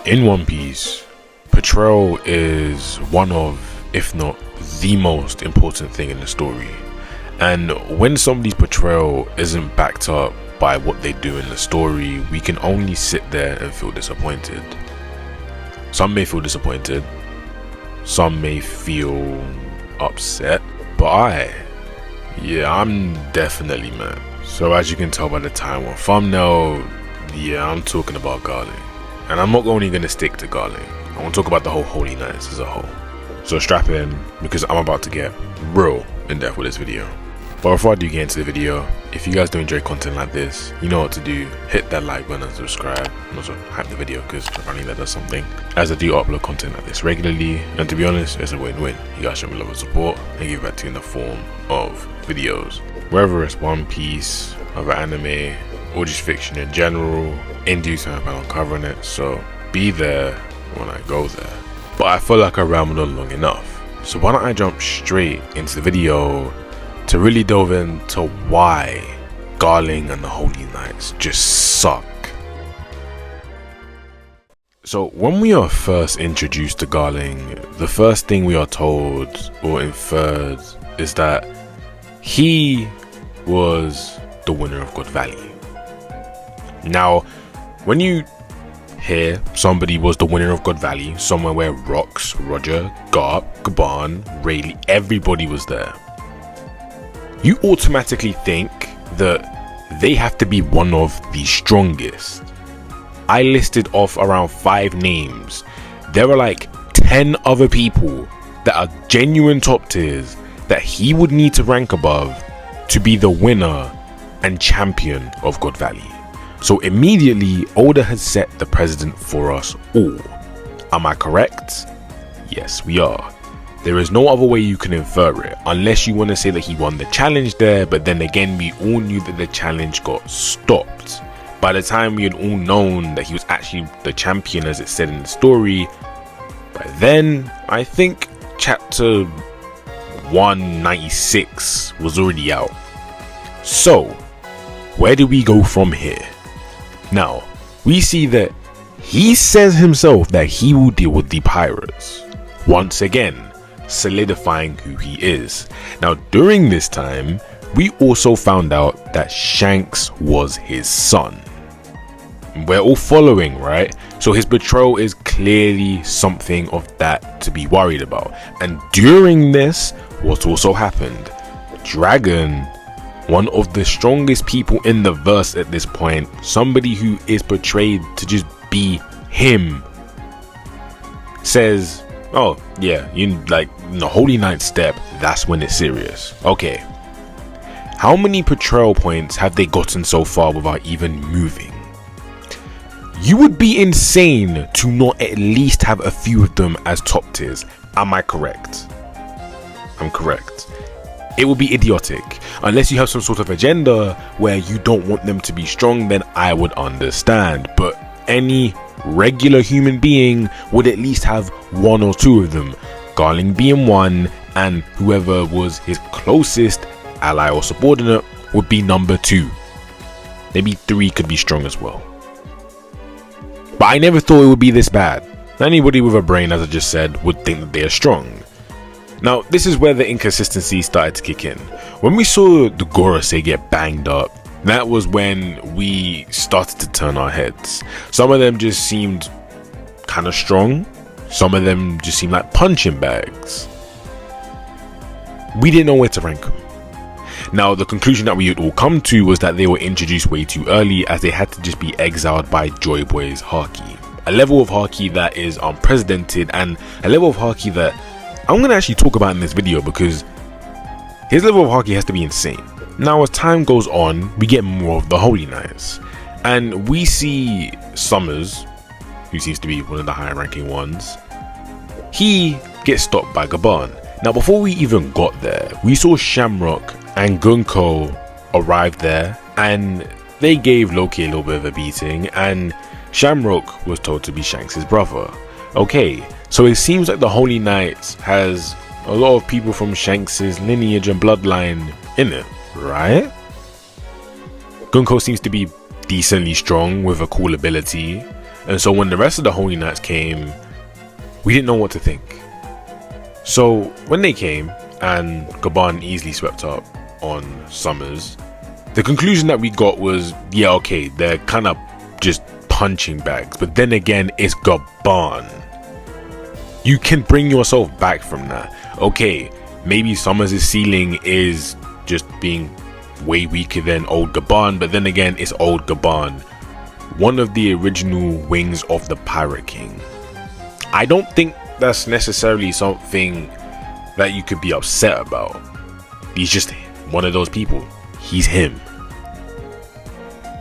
In One Piece, portrayal is one of, if not the most important thing in the story. And when somebody's portrayal isn't backed up by what they do in the story, we can only sit there and feel disappointed. Some may feel disappointed, some may feel upset, but I'm definitely mad. So as you can tell by the title and thumbnail, I'm talking about Garling. And I'm not only going to stick to Garling, I want to talk about the whole Holy Knights as a whole. So strap in, because I'm about to get real in depth with this video. But before I do get into the video, if you guys do enjoy content like this, you know what to do. Hit that like button and subscribe, and also hype the video, because apparently that does something, as I do upload content like this regularly. And to be honest, it's a win-win. You guys show me love and support and give back to you in the form of videos, whether it's One Piece, other anime, or just fiction in general. In due time I plan on covering it, so be there when I go there. But I feel like I rambled on long enough, so why don't I jump straight into the video to really delve into why Garling and the Holy Knights just suck. So when we are first introduced to Garling, the first thing we are told or inferred is that he was the winner of God Valley. Now, when you hear somebody was the winner of God Valley, somewhere where Rocks, Roger, Garp, Gaban, Rayleigh, everybody was there, you automatically think that they have to be one of the strongest. I listed off around 5 names. There are like 10 other people that are genuine top tiers that he would need to rank above to be the winner and champion of God Valley. So immediately, Oda has set the precedent for us all. Am I correct? Yes, we are. There is no other way you can infer it, unless you want to say that he won the challenge there, but then again, we all knew that the challenge got stopped. By the time we had all known that he was actually the champion as it said in the story, by then, I think chapter 196 was already out. So, where do we go from here? Now, we see that he says himself that he will deal with the pirates, once again solidifying who he is. Now, during this time, we also found out that Shanks was his son. We're all following, right? So his betrayal is clearly something of that to be worried about. And during this, what also happened? Dragon, one of the strongest people in the verse at this point, somebody who is portrayed to just be him, says, oh yeah, you like the Holy Knight step, that's when it's serious. Okay, how many portrayal points have they gotten so far without even moving? You would be insane to not at least have a few of them as top tiers. Am I correct? I'm correct. It would be idiotic. Unless you have some sort of agenda where you don't want them to be strong, then I would understand. But any regular human being would at least have 1 or 2 of them. Garling being 1, and whoever was his closest ally or subordinate would be number 2. Maybe 3 could be strong as well. But I never thought it would be this bad. Anybody with a brain, as I just said, would think that they are strong. Now, this is where the inconsistency started to kick in. When we saw the Gorosei get banged up, that was when we started to turn our heads. Some of them just seemed kind of strong. Some of them just seemed like punching bags. We didn't know where to rank them. Now, the conclusion that we had all come to was that they were introduced way too early, as they had to just be exiled by Joy Boy's Haki. A level of Haki that is unprecedented, and a level of Haki that I'm going to actually talk about in this video, because his level of Haki has to be insane. Now, as time goes on, we get more of the Holy Knights, and we see Summers, who seems to be one of the higher ranking ones. He gets stopped by Gaban. Now, before we even got there, we saw Shamrock and Gunko arrive there, and they gave Loki a little bit of a beating, and Shamrock was told to be Shanks' brother. Okay, so it seems like the Holy Knights has a lot of people from Shanks' lineage and bloodline in it, right? Gunko seems to be decently strong with a cool ability. And so when the rest of the Holy Knights came, we didn't know what to think. So when they came and Gaban easily swept up on Summers, the conclusion that we got was, yeah, okay, they're kind of just punching bags. But then again, it's Gaban. You can bring yourself back from that. Okay, maybe Summers' ceiling is just being way weaker than old Gaban, but then again, it's old Gaban, one of the original wings of the Pirate King. I don't think that's necessarily something that you could be upset about. He's just one of those people. He's him.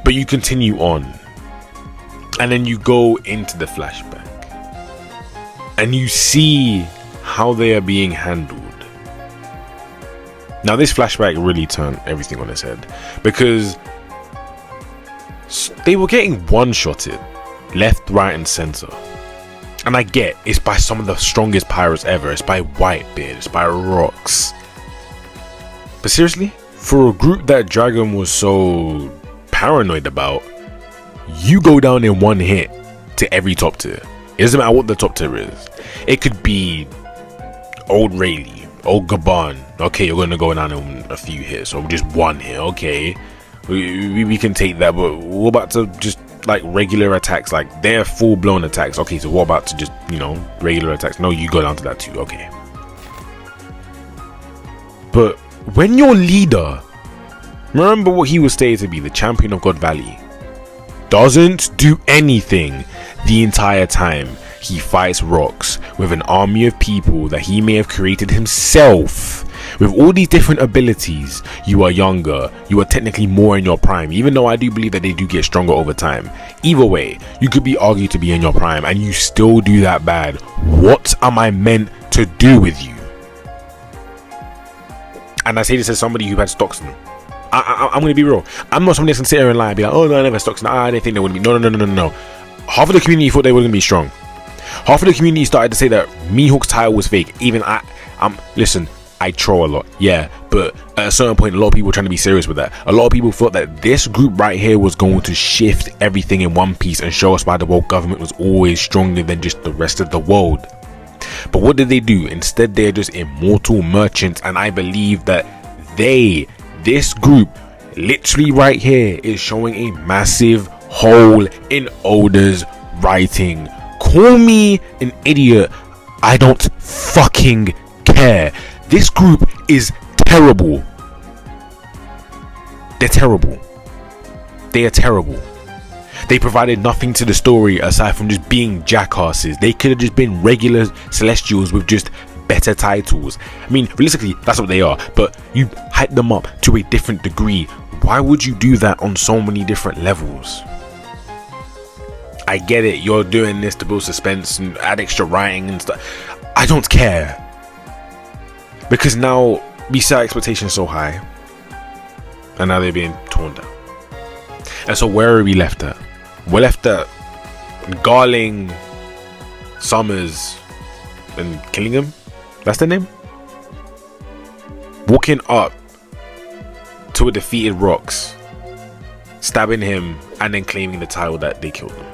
But you continue on, and then you go into the flashback, and you see how they are being handled. Now this flashback really turned everything on its head, because they were getting one-shotted left, right and center. And I get it's by some of the strongest pirates ever. It's by Whitebeard, it's by Rocks. But seriously, for a group that Dragon was so paranoid about, you go down in one hit to every top tier. It doesn't matter what the top tier is. It could be old Rayleigh, old Gaban. Okay, you're gonna go down in a few hits, or just one hit. Okay, we can take that. But what about to just like regular attacks? Like they're full-blown attacks. Okay, so what about to just, you know, regular attacks? No, you go down to that too. Okay. But when your leader, remember what he was stated to be, the champion of God Valley, doesn't do anything the entire time he fights Rocks with an army of people that he may have created himself, with all these different abilities. You are younger, you are technically more in your prime, even though I do believe that they do get stronger over time. Either way, you could be argued to be in your prime and you still do that bad. What am I meant to do with you? And I say this as somebody who had Stockton. I'm going to be real. I'm not somebody that's going to sit here and lie and be like, oh no, I never Stockton. I didn't think they wouldn't be. No. Half of the community thought they were going to be strong. Half of the community started to say that Mihawk's title was fake. Even listen, I troll a lot, yeah, but at a certain point, a lot of people were trying to be serious with that. A lot of people thought that this group right here was going to shift everything in One Piece and show us why the world government was always stronger than just the rest of the world. But what did they do? Instead, they are just immortal merchants, and I believe that this group, literally right here, is showing a massive hole in Oda's writing. Call me an idiot, I don't fucking care. This group is terrible. They're terrible. They are terrible. They provided nothing to the story aside from just being jackasses. They could have just been regular Celestials with just better titles. I mean, realistically, that's what they are. But you hype them up to a different degree. Why would you do that on so many different levels? I get it. You're doing this to build suspense and add extra writing and stuff. I don't care. Because now we set expectations so high, and now they're being torn down. And so where are we left at? We're left at Garling, Summers, and Killingham. That's their name. Walking up to a defeated Rocks, stabbing him, and then claiming the title that they killed him.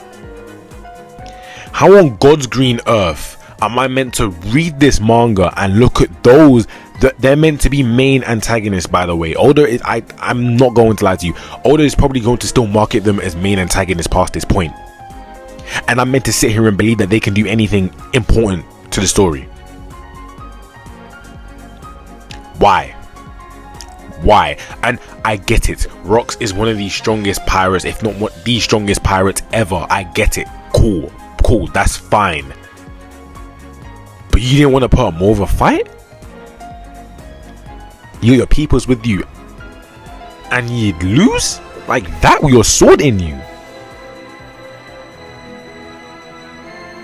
How on God's green earth am I meant to read this manga and look at those that they're meant to be main antagonists? By the way, Oda is, I'm not going to lie to you, Oda is probably going to still market them as main antagonists past this point, and I'm meant to sit here and believe that they can do anything important to the story. Why? And I get it, Rocks is one of the strongest pirates, if not the strongest pirates ever. I get it. Cool, that's fine. But you didn't want to put up more of a fight? Your people's with you and you'd lose like that with your sword in you?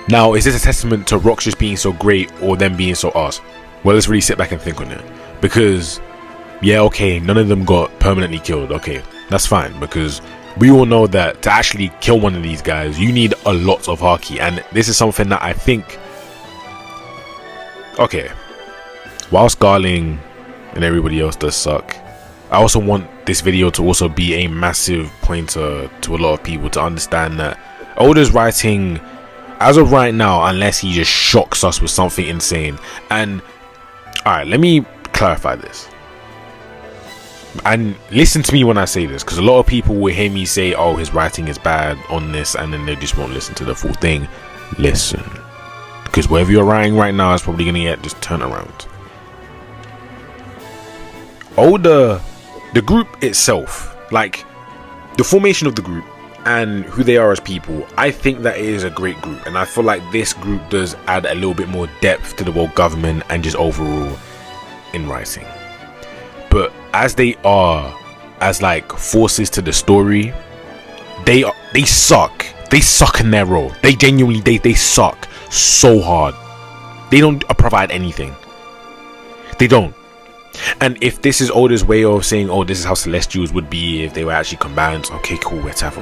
Now, is this a testament to Rocks just being so great or them being so arse? Well, let's really sit back and think on it. Because, yeah, okay, none of them got permanently killed. Okay, that's fine. Because we all know that to actually kill one of these guys, you need a lot of haki. And this is something that I think... Okay, whilst Garling and everybody else does suck, I also want this video to also be a massive pointer to a lot of people to understand that, Oda's writing, as of right now, unless he just shocks us with something insane. And alright, let me clarify this. And listen to me when I say this, because a lot of people will hear me say, oh, his writing is bad on this, and then they just won't listen to the full thing. Listen, because wherever you're writing right now is probably gonna get just turn around. Oda, the group itself, like the formation of the group and who they are as people, I think that it is a great group, and I feel like this group does add a little bit more depth to the world government and just overall in writing. But as they are as like forces to the story, they suck. They suck in their role. They genuinely they suck so hard. They don't provide anything. They don't. And if this is Oda's way of saying, oh, this is how Celestials would be if they were actually combined, okay, cool, whatever.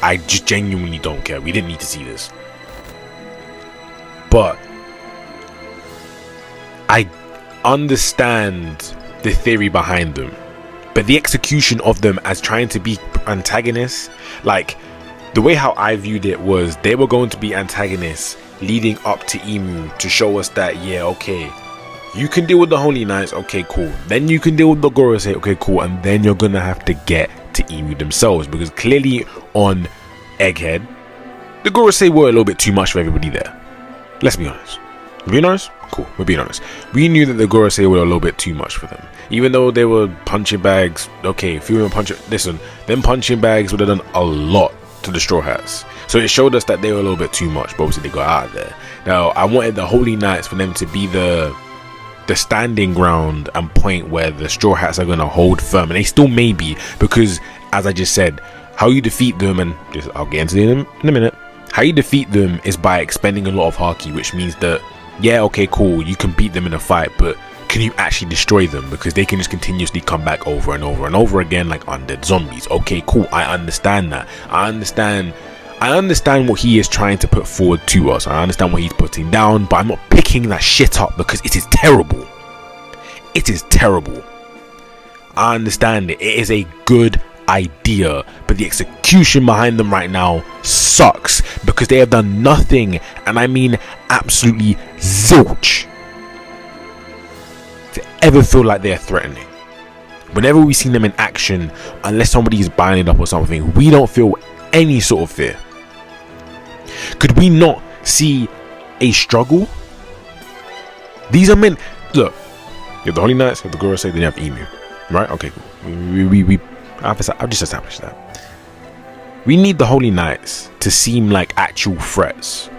I just genuinely don't care. We didn't need to see this. But I understand the theory behind them, but the execution of them as trying to be antagonists, like the way how I viewed it was they were going to be antagonists leading up to Emu to show us that, yeah, okay, you can deal with the Holy Knights, okay, cool. Then you can deal with the Gorosei, okay, cool. And then you're gonna have to get to Emu themselves, because clearly on Egghead, the Gorosei were a little bit too much for everybody there. Let's be honest. We're being honest? Cool, we're being honest. We knew that the Gorosei were a little bit too much for them. Even though they were punching bags, okay, if you were punching, listen, them punching bags would have done a lot to the Straw Hats. So it showed us that they were a little bit too much, but obviously they got out of there. Now, I wanted the Holy Knights for them to be the standing ground and point where the Straw Hats are going to hold firm, and they still may be, because as I just said, how you defeat them, and I'll get into it in a minute, how you defeat them is by expending a lot of Haki, which means that, yeah, okay, cool, you can beat them in a fight, but can you actually destroy them? Because they can just continuously come back over and over and over again like undead zombies. Okay, cool, I understand that. I understand what he is trying to put forward to us. I understand what he's putting down, but I'm not picking that shit up because it is terrible. It is terrible. I understand it. It is a good idea, but the execution behind them right now sucks, because they have done nothing, and I mean absolutely zilch, to ever feel like they're threatening. Whenever we've seen them in action, unless somebody is buying it up or something, we don't feel any sort of fear. Could we not see a struggle? These are men. Look, you have the Holy Knights, you have the Gorosei, then you have Emu, right? Okay, I've just established that. We need the Holy Knights to seem like actual threats.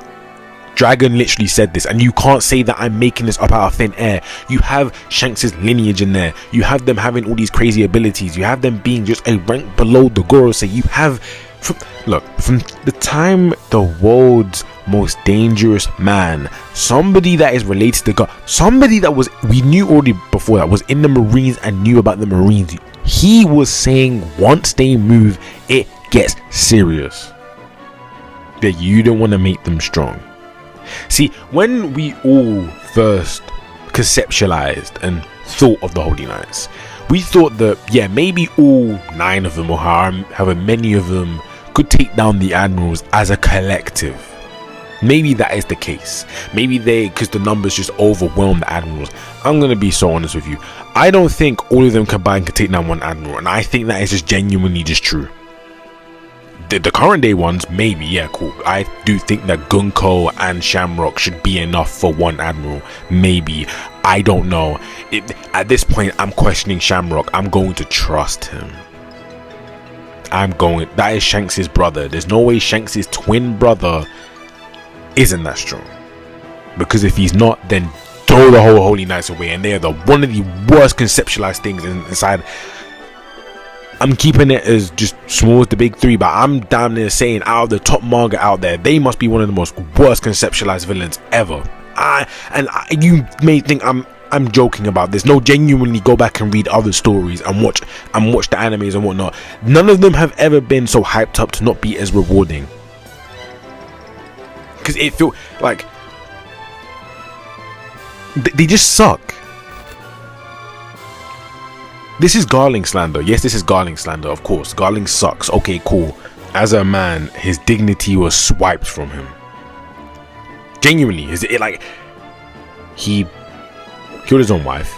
Dragon literally said this, and you can't say that I'm making this up out of thin air. You have Shanks' lineage in there. You have them having all these crazy abilities. You have them being just a rank below the Gorosei. You have, from the time the world's most dangerous man, somebody that is related to God, somebody that we knew already before that was in the Marines and knew about the Marines, he was saying once they move, it gets serious. That you don't want to make them strong. See, when we all first conceptualized and thought of the Holy Knights, we thought that, yeah, maybe all 9 of them, or however many of them, could take down the admirals as a collective. Maybe that is the case. Maybe because the numbers just overwhelm the admirals. I'm going to be so honest with you. I don't think all of them combined could take down one admiral, and I think that is just genuinely just true. The current day ones, maybe, yeah, cool. I do think that Gunko and Shamrock should be enough for one admiral. Maybe. I don't know. At this point, I'm questioning Shamrock. I'm going to trust him. That is Shanks' brother. There's no way Shanks' twin brother isn't that strong. Because if he's not, then throw the whole Holy Knights away. And they are one of the worst conceptualized things inside. I'm keeping it as just small as the big 3, but I'm damn near saying out of the top manga out there, they must be one of the most worst conceptualized villains ever. You may think I'm joking about this. No, genuinely go back and read other stories and watch the animes and whatnot. None of them have ever been so hyped up to not be as rewarding. Because it feel like they just suck. This is Garling slander. Yes, this is Garling slander, of course. Garling sucks. Okay, cool. as a man, his dignity was swiped from him. Genuinely, he killed his own wife,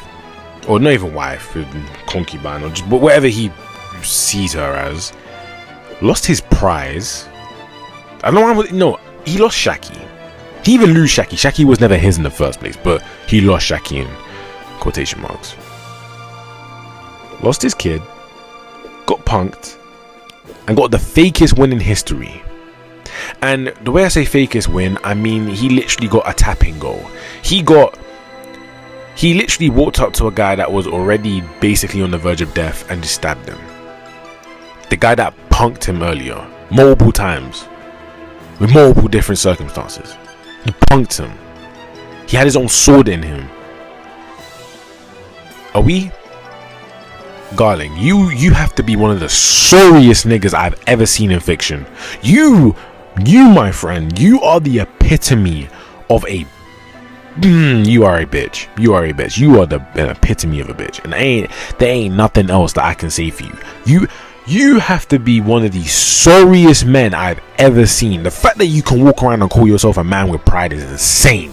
or not even wife, concubine, or just whatever he sees her as. Lost his prize. I don't know. No, he lost Shaki. He even lose Shaki. Shaki was never his in the first place, but he lost Shaki in quotation marks. Lost his kid, got punked, and got the fakest win in history. And the way I say fakest win, I mean he literally got a tapping goal. He literally walked up to a guy that was already basically on the verge of death and just stabbed him. The guy that punked him earlier, multiple times, with multiple different circumstances. He punked him. He had his own sword in him. Are we? Garling, you have to be one of the sorriest niggas I've ever seen in fiction. You my friend, you are the epitome of a you are a bitch. You are a bitch. You are the epitome of a bitch. And there ain't nothing else that I can say for you. You have to be one of the sorriest men I've ever seen. The fact that you can walk around and call yourself a man with pride is insane.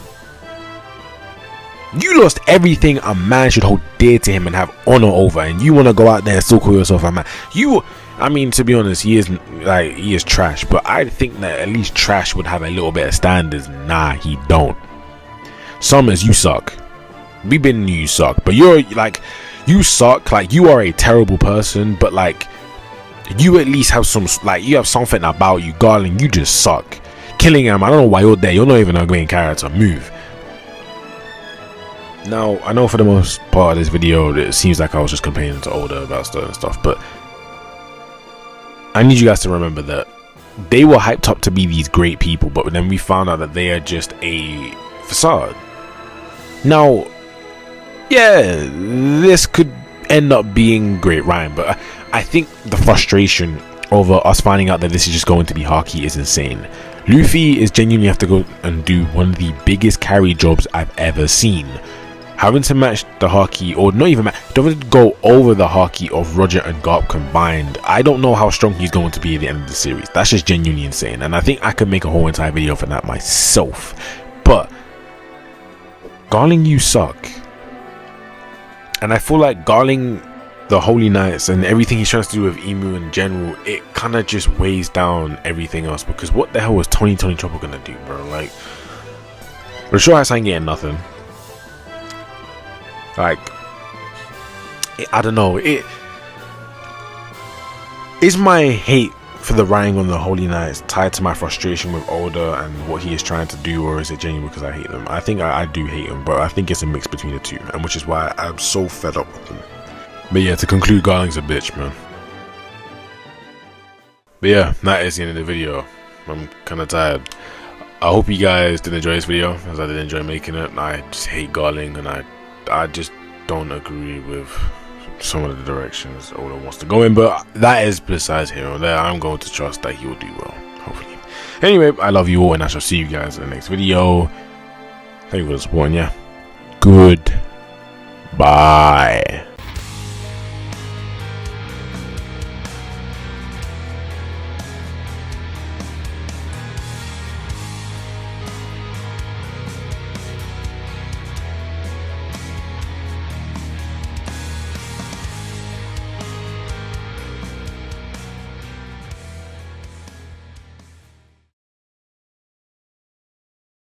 You lost everything a man should hold dear to him and have honor over, and you want to go out there and still call yourself a man. I mean, to be honest, he is trash, but I think that at least trash would have a little bit of standards. Nah, he don't. Summers, you suck. We've been you suck, but you suck. Like, you are a terrible person, but like, you at least have some, like, you have something about you. Garling, you just suck. Killing him, I don't know why you're there. You're not even a main character. Move. Now, I know for the most part of this video, it seems like I was just complaining to Oda about certain stuff, but I need you guys to remember that they were hyped up to be these great people, but then we found out that they are just a facade. Now, yeah, this could end up being great rhyme, but I think the frustration over us finding out that this is just going to be Haki is insane. Luffy is genuinely have to go and do one of the biggest carry jobs I've ever seen. Having to match the Haki, or not even match, having to go over the Haki of Roger and Garp combined. I don't know how strong he's going to be at the end of the series. That's just genuinely insane, and I think I could make a whole entire video for that myself. But Garling, you suck. And I feel like Garling, the Holy Knights, and everything he's trying to do with Emu in general, it kind of just weighs down everything else. Because what the hell was Tony Trouble gonna do, bro? Like, Rashad Hassan ain't getting nothing. Like, I don't know. Is my hate for the writing on the Holy Knights tied to my frustration with Oda and what he is trying to do, or is it genuine because I hate them? I think I do hate him, but I think it's a mix between the two, and which is why I'm so fed up with him. But yeah, to conclude, Garling's a bitch, man. But yeah, that is the end of the video. I'm kind of tired. I hope you guys did enjoy this video, as I did enjoy making it. I just hate Garling, and I just don't agree with some of the directions Oda wants to go in, but that is besides here or there. I'm going to trust that he will do well, hopefully. Anyway, I love you all, and I shall see you guys in the next video. Thank you for the support, and yeah, good bye.